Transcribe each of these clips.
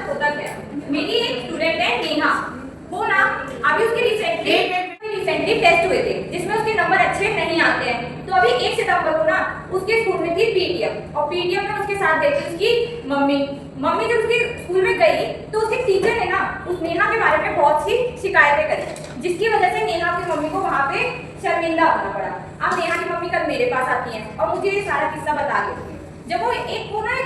साथ होता क्या है। मेरी एक स्टूडेंट है नेहा, वो ना अभी उसके रिसेंटली टेस्ट हुए थे जिसमें उसके नंबर अच्छे नहीं आते हैं। तो अभी 1 सितंबर को ना उसके स्कूल में थी पीटीएम, और पीटीएम में उसके साथ गई थी उसकी मम्मी जब उसके स्कूल में गई तो उसके टीचर ने ना उस नेहा के बारे में बहुत सी शिकायतें करी, जिसकी वजह से नेहा की मम्मी को वहाँ पे शर्मिंदा होना पड़ा। अब नेहा की मम्मी कल मेरे पास आती है और मुझे ये सारा किस्सा बता देती है। जब वो एक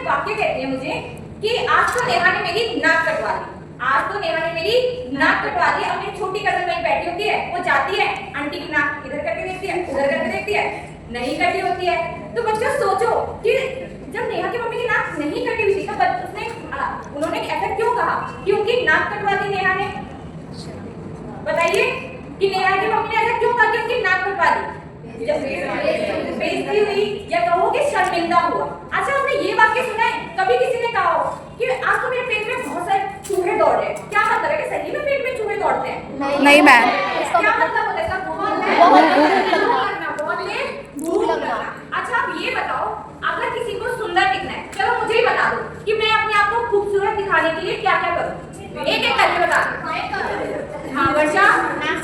वाक्य कहती है मुझे कि आज तो नेहा ने मेरी नाक कटवा दी, आज तो नेहा ने मेरी नाक कटवा दी। अपनी छोटी कजन वहीं बैठी होती है, वो जाती है आंटी की नाक इधर करके देखती है, उधर करके देखती है, नहीं कटी होती है। तो बच्चों सोचो कि जब नेहा की मम्मी की नाक नहीं कटी हुई थी तो उन्होंने ऐसा क्यों कहा कि उनकी नाक कटवा दी नेहा ने? बताइए कि नेहा की मम्मी ने ऐसा क्यों कहा कि उनकी नाक कटवा दी? बेइज्जती हुई या कहो कि शर्मिंदा हुआ। अच्छा, हमने ये वाक्य सुना है कभी किसी ने कहा हो कि आज तो मेरे पेट में बहुत सारे चूहे दौड़ रहे हैं? क्या मतलब है कि सही में पेट में चूहे दौड़ते हैं? नहीं मैम। क्या मतलब होता है इसका? बहुत भूख लगना। अच्छा, अब ये बताओ, अगर किसी को सुंदर दिखना है, चलो मुझे ही बता दो कि मैं अपने आप को खूबसूरत दिखाने के लिए क्या क्या करूं? एक एक करके बता दो। हाँ वर्षा,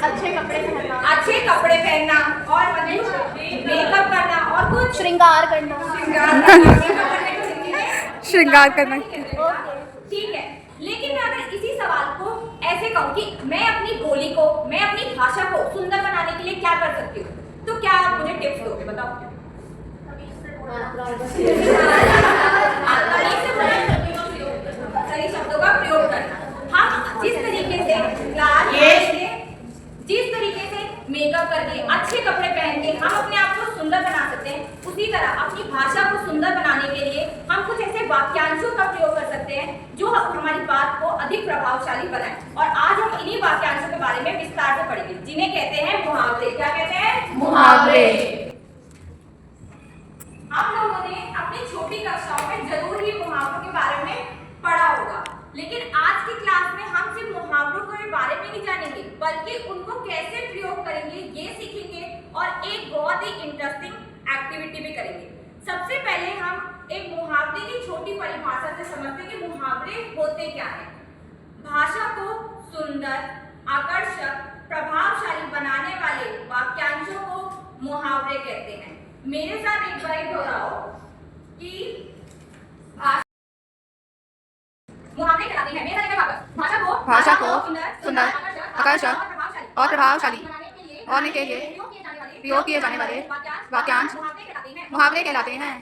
अच्छे कपड़े पहनना, अच्छे कपड़े पहनना, और मेकअप करना, और कुछ श्रृंगार करना, श्रृंगार करना। ठीक है, लेकिन मैं अगर इसी सवाल को ऐसे कहूँ कि मैं अपनी बोली को, मैं अपनी भाषा को सुंदर बनाने के लिए क्या कर सकती हूँ, तो क्या आप मुझे टिप्स दोगे? बताओ। सही शब्दों का प्रयोग करना। हम जिस तरीके से जिस तरीके से मेकअप करके, अच्छे कपड़े पहन के हम अपने आप को सुंदर बना सकते हैं, उसी तरह अपनी भाषा को सुंदर बनाने के लिए हम कुछ ऐसे वाक्यांशों का प्रयोग कर सकते हैं जो हमारी बात को अधिक प्रभावशाली बनाए। और आज हम इन्हीं वाक्यांशों के बारे में विस्तार से पढ़ेंगे, जिन्हें कहते हैं मुहावरे। क्या कहते हैं? मुहावरे। आप लोगों ने अपनी छोटी कक्षाओं में जरूर ही मुहावरों के बारे में पढ़ा होगा, लेकिन आज की क्लास में हम सिर्फ मुहावरों के बारे में नहीं जानेंगे, बल्कि उनको कैसे प्रयोग करेंगे ये सीखेंगे, और एक बहुत ही इंटरेस्टिंग एक्टिविटी भी करेंगे। सबसे पहले हम एक मुहावरे की छोटी परिभाषा से समझते हैं कि मुहावरे होते क्या हैं। भाषा को सुंदर, आकर्षक, प्रभावशाली बनाने वाले वाक्यांशों को मुहावरे कहते हैं। मेरे साथ एक बार दोहराओ कि मुहावरे कहते हैं। मेरे साथ भाषा को सुंदर, आकर्षक और प्रभावशाली बनाने के लिए प्रयोग किए जाने वाले वाक्यांश मुहावरे कहलाते हैं।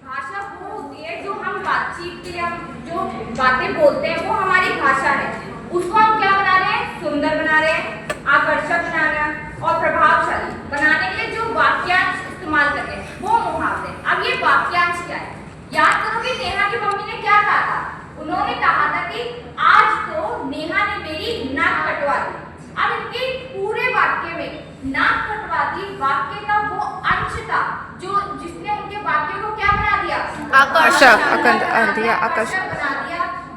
भाषा वो होती है जो हम बातचीत के लिए, हम जो बातें बोलते हैं वो हमारी भाषा है, उसको हम क्या बना रहे हैं? सुंदर बना रहे हैं, आकर्षक बना रहे हैं, और प्रभावशाली बनाने के लिए जो वाक्यांश इस्तेमाल करते हैं वो मुहावरे। अब ये वाक्यांश क्या है? याद करो कि नेहा की मम्मी ने क्या कहा था? उन्होंने कहा था कि आज तो नेहा ने मेरी नाक कटवा दी। अब इनके पूरे वाक्य में नाक कटवा दी वाक्य का वो अंश था जो जिसने उनके वाक्य को क्या बना दिया? आकर्षक बना दिया।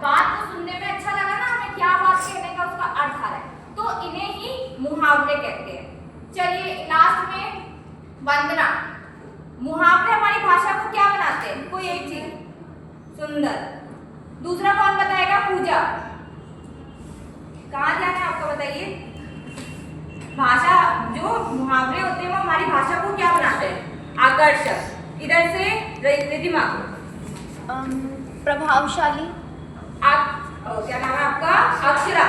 बात को सुनने में अच्छा लगा ना, हमें क्या बात कहने का उसका अर्थ आ रहा है, तो इन्हें ही मुहावरे कहते हैं। चलिए लास्ट में वंदना। मुहावरे हमारी भाषा को क्या बनाते हैं? कोई एक चीज सुंदर। दूसरा कौन बताएगा? पूजा। कहाँ जाना है आपको? बताइए। भाषा, जो मुहावरे होते हैं वो हमारी भाषा को क्या बनाते हैं? आकर्षक। इधर से रिधिमा। प्रभावशाली। क्या नाम है आपका? अक्षरा।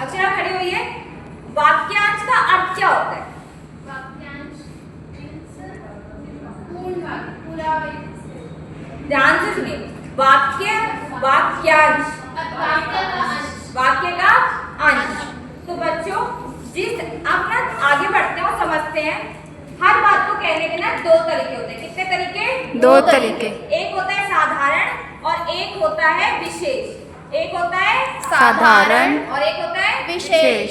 अक्षरा खड़ी हुई है। वाक्यांश का अर्थ क्या होता है? ध्यान से सुनिए। वाक्यांश वाक्य का अंश। तो बच्चों, अब ना आगे बढ़ते हैं और समझते हैं। हर बात को कहने के ना दो तरीके होते हैं। कितने तरीके? दो तरीके। एक होता है साधारण और एक होता है विशेष। एक होता है साधारण और एक होता है विशेष।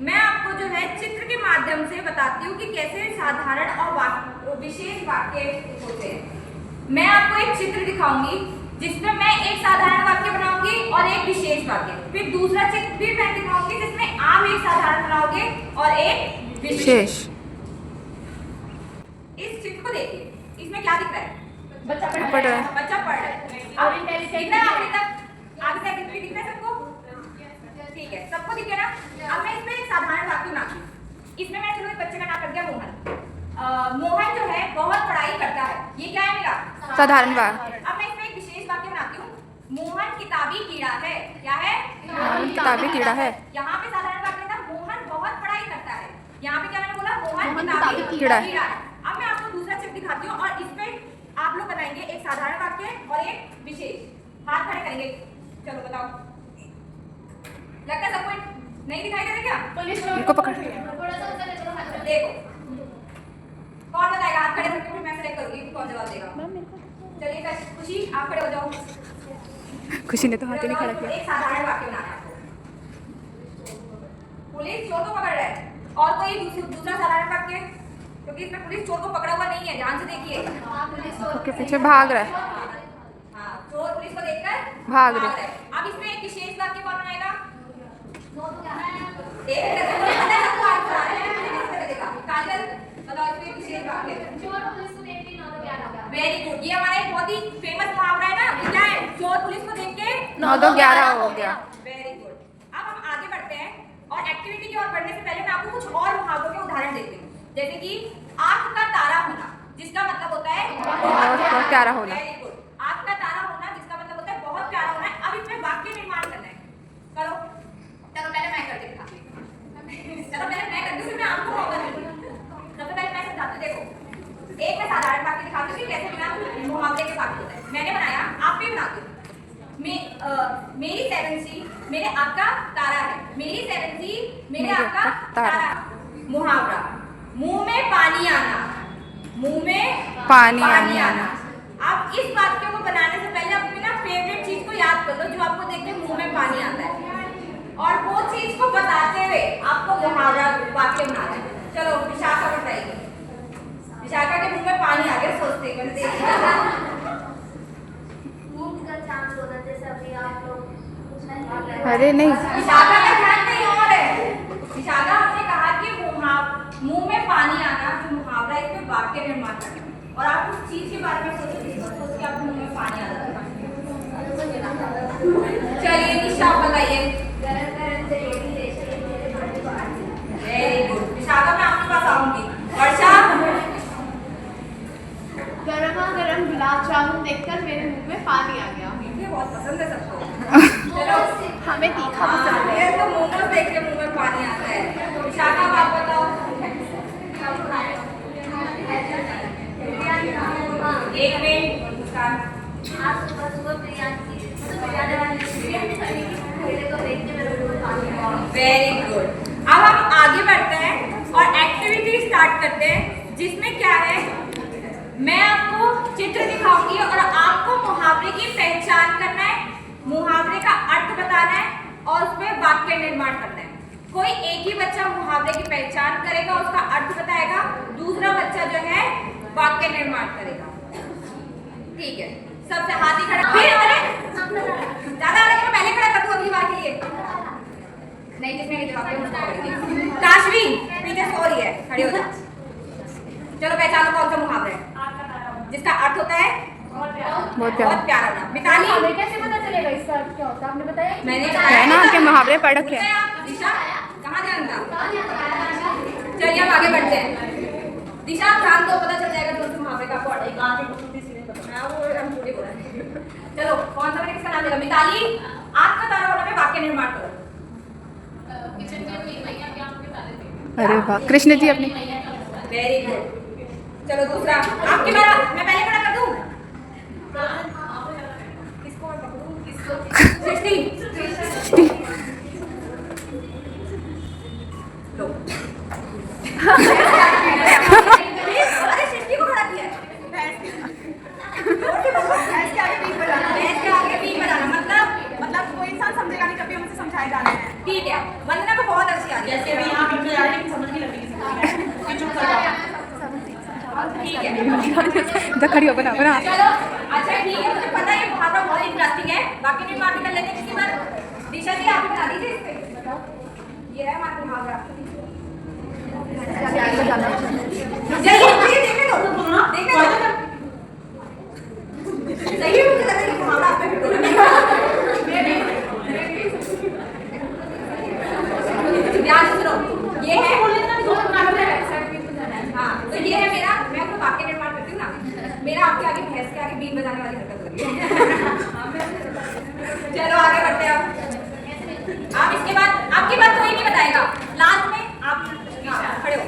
मैं आपको जो है चित्र के माध्यम से बताती हूँ कि कैसे साधारण और विशेष वाक्य होते हैं। मैं आपको एक चित्र दिखाऊंगी जिसमें मैं एक साधारण वाक्य बनाऊंगी और एक विशेष वाक्य, फिर दूसरा चित्र भी मैं दिखाऊंगी जिसमें आप एक साधारण बनाओगे और एक विशेष। इस चित्र को देखिए, इसमें क्या दिख रहा है? बच्चा पढ़ रहा है। और अभी तक आगे से दिख रहा है सबको? ठीक है, सबको दिख गया ना? अब मैं इसमें एक साधारण वाक्य बनाती हूँ। इसमें मैं चलो एक बच्चे का नाम रख दिया मोहन। मोहन जो है बहुत पढ़ाई करता है। ये क्या है मेरा? साधारण वाक्य। अब मैं इसमें एक विशेष वाक्य बनाती हूँ। मोहन किताबी कीड़ा है। क्या है? किताबी कीड़ा है। यहाँ पे साधारण वाक्य था मोहन बहुत पढ़ाई करता है। यहाँ पे क्या मैंने बोला? मोहन किताबी कीड़ा है। है। अब मैं आपको दूसरा चित्र दिखाती हूँ और इसमें आप लोग बनाएंगे एक साधारण वाक्य और एक विशेष। हाथ खड़े करेंगे। चलो बताओ। लगता है सबको नहीं दिखाई दे रहा क्या? इनको पकड़। देखो कौन बताएगा? हाथ खड़े करके फिर मैं सेलेक्ट करूंगी कौन जवाब देगा। चलिए खुशी आप खड़े हो जाओ। खुशी ने तो हाथ ही नहीं खड़ा किया। एक साधारण वाक्य बनाना है आपको। पुलिस चोर को पकड़ रहा है। और कोई दूसरा साधारण वाक्य? क्योंकि इसमें पुलिस चोर को पकड़ा हुआ नहीं है, ध्यान से देखिए। उसके पीछे भाग रहा है। हाँ, चोर पुलिस को देखकर भाग रहा है। अब इसमें एक विशेष वाक्य कौन बनाएगा? काजल बताओ इसमें विशेष वाक्य। Very good. ये हमारा एक बहुत ही फेमस मुहावरा है ना? क्या है? चोर पुलिस को देख के 9 2 11 हो गया। Very good. अब हम आगे बढ़ते हैं और एक्टिविटी की ओर बढ़ने से पहले मैं आपको कुछ और मुहावरों के उदाहरण देती हूँ। जैसे कि आंख का तारा होना, जिसका मतलब होता है बहुत प्यारा होना। Very good. आंख का तारा होना जिसका मतलब होता है बहुत प्यारा होना है। अब इसमें वाक्य निर्माण करना है। करो। चलो पहले मैं करके दिखाती हूँ। चलो पहले मैं करती हूँ फिर मैं आपको मौका दूंगी। सबसे पहले मैं समझाती हूँ। देखो एक मैं साधारण वाक्य दिखाती हूँ कि कैसे बिना मुहावरे के वाक्य होता है। मैंने बनाया, आप भी बना दो। मेरी 7C मेरे आँख का तारा है। मेरी 7C मेरे आँख का तारा। मुहावरा मुंह में पानी आना। मुंह में पानी आना। अब इस वाक्य को बनाने से पहले अपनी ना फेवरेट चीज को याद कर लो जो आपको देख के मुंह में पानी आता है और वो चीज को बताते हुए आपको मुहावरा वाक्य बनाना है। चलो विशाखा बताइए। विशाखा के मुंह में पानी आ गया सोचते मैंने देखा। अरे नहीं, विशाखा का ध्यान नहीं और है। विशाखा हमने कहा कि मुंह में पानी आना जो मुहावरा है इसमें वाक्य निर्माण करना और आप उस चीज के बारे में सोचो जिसको सोच के आपके मुंह में पानी आ जाता है। चलिए निशा आप बताइए। Very good. विशाखा मैं आपके पास आऊंगी। वर्षा गरमा गरम गुलाब जामुन देखकर मेरे मुंह में पानी आ गया। ये बहुत पसंद है सबको। चलो हमें तीखा पसंद है। ये तो मोमोज देख के मुंह में पानी आता है। विशाखा आप बताओ। एक मिनट मुस्कान। Very good. अब हम आगे बढ़ते हैं और एक्टिविटी स्टार्ट करते हैं जिसमें क्या है मैं आपको चित्र दिखाऊंगी और आपको मुहावरे की पहचान करना है, मुहावरे का अर्थ बताना है और उसमें वाक्य निर्माण करना है। कोई एक ही बच्चा मुहावरे की पहचान करेगा, उसका अर्थ बताएगा, दूसरा बच्चा जो है वाक्य निर्माण करेगा। ठीक है, सबसे हाथ ही खड़ा। फिर अरे ज्यादा अलग में पहले खड़ा कर दूं अगली बार के लिए। नहीं जिसमें जवाब है उसको करेंगे। काशवी पीछे सो रही है, खड़ी हो जा। चलो पहचानो कौन सा मुहावरा है जिसका अर्थ होता है बहुत प्यारा होना। मिताली हमें कैसे पता चलेगा इसका अर्थ क्या होता है? आपने बताया? मैंने है ना के मुहावरे पढ़ रखे हैं। दिशा कहाँ ध्यान था? चलिए अब आगे बढ़ते हैं। दिशा आप ध्यान दो, पता चल जाएगा कौन से मुहावरे का आपको एक आंख एक दूसरी सीने पता है वो हम पूरी बोल रहे हैं। चलो कौन सा मैंने किसका नाम लिया? मिताली आंख का तारा होना पे वाक्य निर्माण करो। अरे वाह, कृष्ण जी अपनी। Very good. चलो दूसरा आपके बारे मैं पहले खड़ा कर दूं। किसको मैं पकड़ूं? किसको? सृष्टि लो। अरे सृष्टि को खड़ा किया है। भैंस के आगे बीच बजाना मतलब कोई इंसान समझेगा नहीं, कभी हमसे समझाए जाना है। ठीक है, वंदना को बहुत अच्छी आती है। जैसे अभी यहाँ बीच में जा रही है समझ नहीं लगती। ठीक है, खड़ी हो बना बना। चलो अच्छा ठीक है, मुझे पता है ये मुहावरा बहुत इंटरेस्टिंग है। बाकी नहीं बात कर लेते किसी बार। दिशा जी आप बता दीजिए इस पे। ये है हमारा मुहावरा। जल्दी देखने दो, देखने दो। सही है, मुझे लग रहा है मुहावरा आप पे फिट हो रहा है। ये आपके आगे भैंस के आगे बीन बजाने वाली हरकत हो रही है। चलो आगे बढ़ते हैं आप इसके बाद आपके बाद कोई नहीं बताएगा, लास्ट में आप खड़े हो।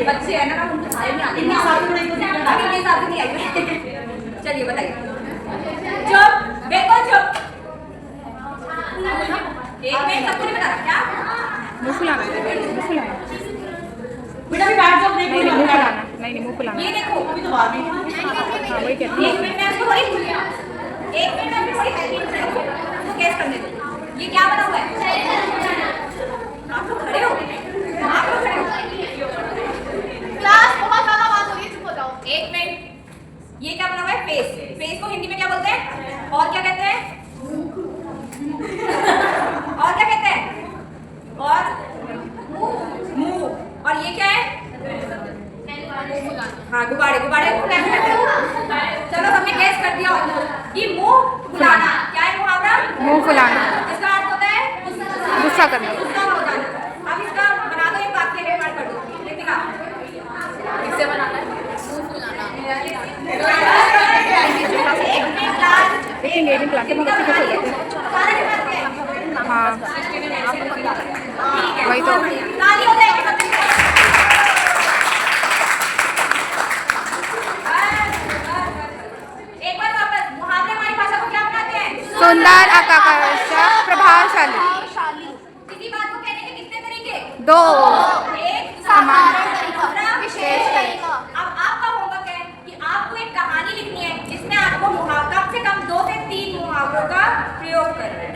बच्चे है ना, उनको सारे नहीं आते, इनके साथ नहीं आई। चलिए बताइए। चुप, बिल्कुल चुप। एक मिनट, सबको नहीं बता क्या? मुंह फुलाना, मुंह फुलाना, बेटा भी बैठ जाओ, ब्रेक नहीं हो मुंह जाएगा। फुलाना, नहीं मुंह फुलाना। ये देखो, अभी तो बाहर भी हाँ वही कहती हूँ। एक मिनट में आपको थोड़ी, एक मिनट में आपको थोड़ी हेल्प तो गैस करने दो। ये क्या बना हुआ है? आप लोग खड़े हो, आप लोग खड़े हो। क्लास बहुत ज्यादा बात हो रही है, चुप हो जाओ। एक मिनट, ये क्या बना हुआ है? फेस। फेस को हिंदी में क्या बोलते हैं? और क्या कहते हैं? और क्या कहते हैं? और मुंह। और ये क्या है? हाँ, गुब्बारे। गुब्बारे को क्या कहते हैं? चलो सबने गैस कर दिया कि मुंह फुलाना। क्या है मुहावरा? मुंह फुलाना, इसका अर्थ होता है गुस्सा करना। गुस्सा हो जाना। अब इसका बना दो एक वाक्य में कर दो। लेकिन इससे बनाना है मुंह फुलाना। एक मिनट लास्ट। देखेंगे एक दिन क्लास में बच्चे कैसे हो जाते हैं। हाँ वही तो। ताली हो जाएगी सबकी। एक बार वापस, मुहावरे हमारी भाषा को क्या बनाते हैं? सुंदर, आकर्षक, प्रभावशाली। किसी बात को कहने के कितने तरीके? दो, एक समान, दूसरा विशेष तरीका। अब आपका होमवर्क है कि आपको एक कहानी लिखनी है जिसमें आपको कम से कम 2 से 3 मुहावरों का प्रयोग करना है।